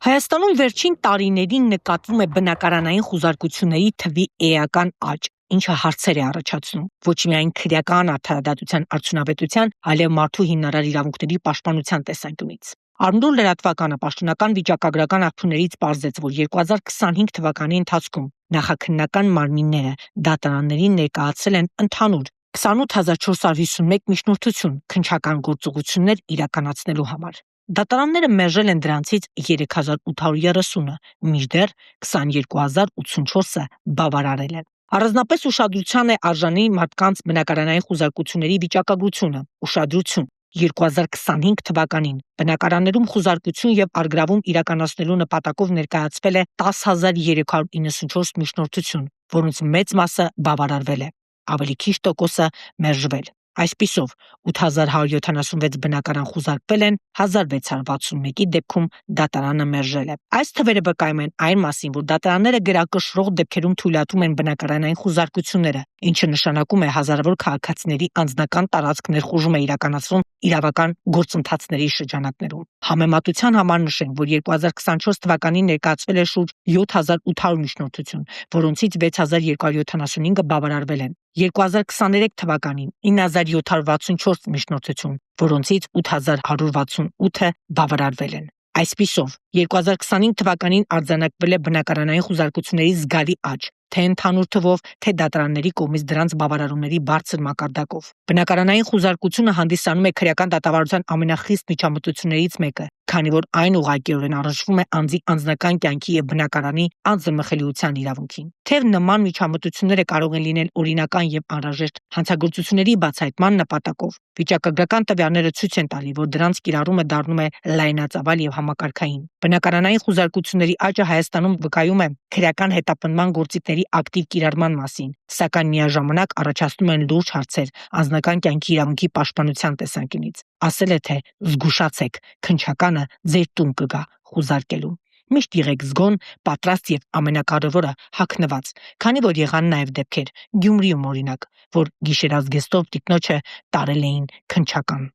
Հայաստանում վերջին տարիներին նկատվում է բնակարանային խուզարկությունների թվի էական աճ, ինչը հարցեր է առաջացնում ոչ միայն քրեական արդարադատության արդյունավետության, այլև մարդու հիմնարար իրավունքների պաշտպանության տեսանկյունից։ Արմդուր լրատվականը պաշտոնական վիճակագրական աղբյուրներից պարզեց, որ 2025 թվականի ընթացքում նախաքննական մարմինները դատարաններին ներկայացրել են ընդհանուր 28451 միջնորդություն քննչական գործողություններ իրականացնելու համար։ Դատարանները մերժել են դրանցից 3830-ը, մինչդեռ 22084-ը բավարարել են։ Առանձնապես ուշադրության է արժանի մարդկանց բնակարանային խուզարկությունների վիճակագրությունը, ուշադրություն։ 2025 թվականին բնակարաններում խուզարկություն եւ առգրավում իրականացնելու նպատակով ներկայացվել է 10394 միջնորդություն, որոնց մեծ մասը բավարարվել է, ավելի քիչ տոկոսը մերժվել։ Այսպիսով 8176 բնակարան խուզարկվել են, 1661-ի դեպքում դատարանը մերժել է։ Այս թվերը վկայում են այն մասին, որ դատարանները գերակշռող դեպքերում թույլատրում են բնակարանային խուզարկությունները, ինչը նշանակում է հազարավոր քաղաքացիների անձնական տարածք ներխուժում է իրականացվում իրավական գործընթացների շրջանակներում։ Համեմատության համար նշենք, որ 2024 թվականին ներկայացվել է շուրջ 7800 միջնորդություն, որոնցից 6275-ը բավարարվել են։ 2023 թվականին 9764 միջնորդություն, որոնցից 8168-ը բավարարվել են։ Այսպիսով 2025 թվականին արձանագրվել է բնակարանային խուզարկությունների զգալի աճ, թե ընդհանուր թվով, թե դատարանների կողմից դրանց բավարարումների բարձր մակարդակով։ Բնակարանային խուզարկությունը հանդիսանում է քրեական դատավարության ամենախիստ միջամտություններից մեկը, քանի որ այն ուղղակիորեն առնչվում է անձի անձնական կյանքի եւ բնակարանի անձնմխելիության իրավունքին։ Թեև նման միջամտությունները կարող են լինել օրինական եւ անհրաժեշտ հանցագործությունների բացահայտման նպատակով, վիճակագրական տվյալները ցույց են տալի, որ դրանց կիրառումը դառնում է լայնածավալ եւ համակարգային։ Բնակարանային խուզարկությունների աճը Հայաստանում վկայում է քրեական հետապնդման գործիքների ակտիվ կիրառման մասին, սակայն միաժամանակ առաջացնում են լուրջ հարցեր անձնական կյանքի իրավունքի պաշտպանության տեսանկյունից։ Ասել է թե զգուշացեք, քննչականը ձեր տուն կգա խուզարկելու։ Միշտ եղեք զգոն, պատրաստ եւ ամենակարևորը հագնված, քանի որ եղան նաեւ դեպքեր, Գյումրիում օրինակ, որ գիշերազգեստով տիկնոջը տարել էին քննչական։